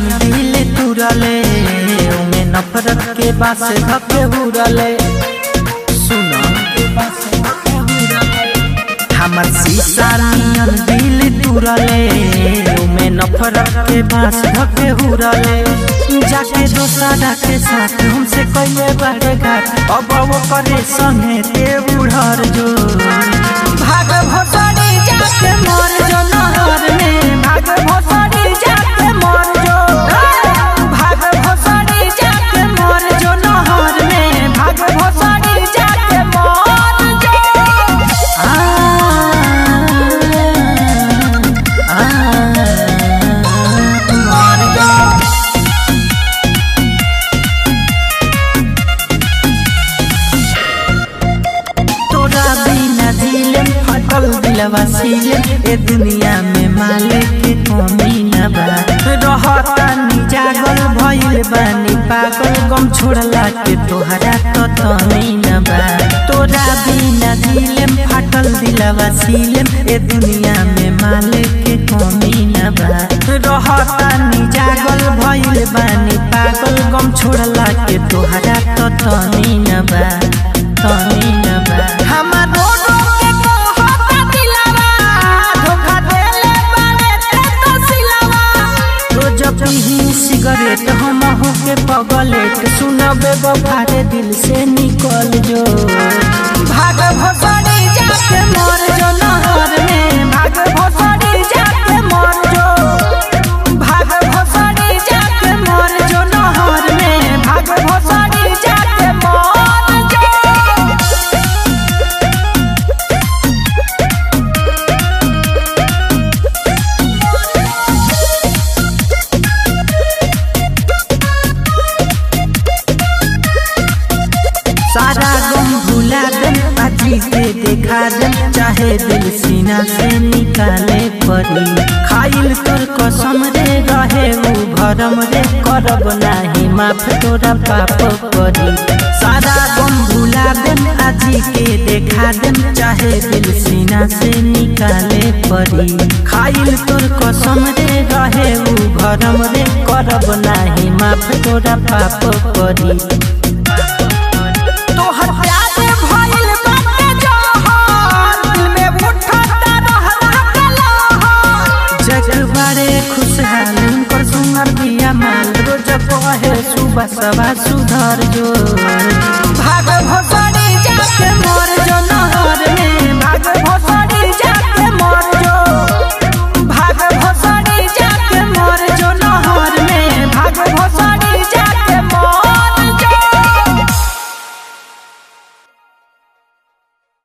नियन दिल तुरले में नफरत के बास धके उड़ले सुनो हमर शीशा नियन दिल तुरले में नफरत के बास धके उड़ले जाके दोसरा के साथ हमसे कइले बड़े घाट अब वो करे संगे ते उड़र जो भाग भोसड़ी जाके मर जो नहर में भाग भोसड़ी जाके मर जो भाग भोसड़ी जाके मर जो नहर में भाग भोसड़ी जाके मर जो मर जो तोरा बिना दिलम फटल दिलवा सीलम ए दुनिया में मालिक के कमी न बा रहता नी जागल भइल बानी पागल गम छोड़ला के तोहरा तो तमी न बा तोरा बिना दिलम फटल दिलवा सीलम ए दुनिया में मालिक के कमी न बा रहता नी जागल भइल बानी पागल गम छोड़ला के तोहरा तो तमी न बा तमी न बा हमारो के कहता दिलवा धोखा देले बारे ते तो सिलवा रोज पीही सिगरेट हम हो के पगलेट सुनबे बफारे दिल से निकल जो भाग भोसड़ी जाके मर जो नहर में भाग भोसड़ी जाके मर जो भाग भोसड़ी जाके मर जो नहर में भाग भोसड़ी जाके मर जो सारा गम भुला दम आजी के देखा दम चाहे दिल सीना से निकाले पड़ी खाइल तोर कसम रे रहे उ भरम रे करब नाही माफ तोरा पाप पड़ी सारा गम भुला दम आजी के देखा दम चाहे दिल सीना से निकाले पड़ी खाइल तोर कसम रे रहे उ भरम रे करब नाही माफ तोरा पाप पड़ी खुशहाल उनकर सुनर बिया माल रोज कहे सुबह सवा सुधर जो भाग भोसड़ी जाके मर जो नहर में भाग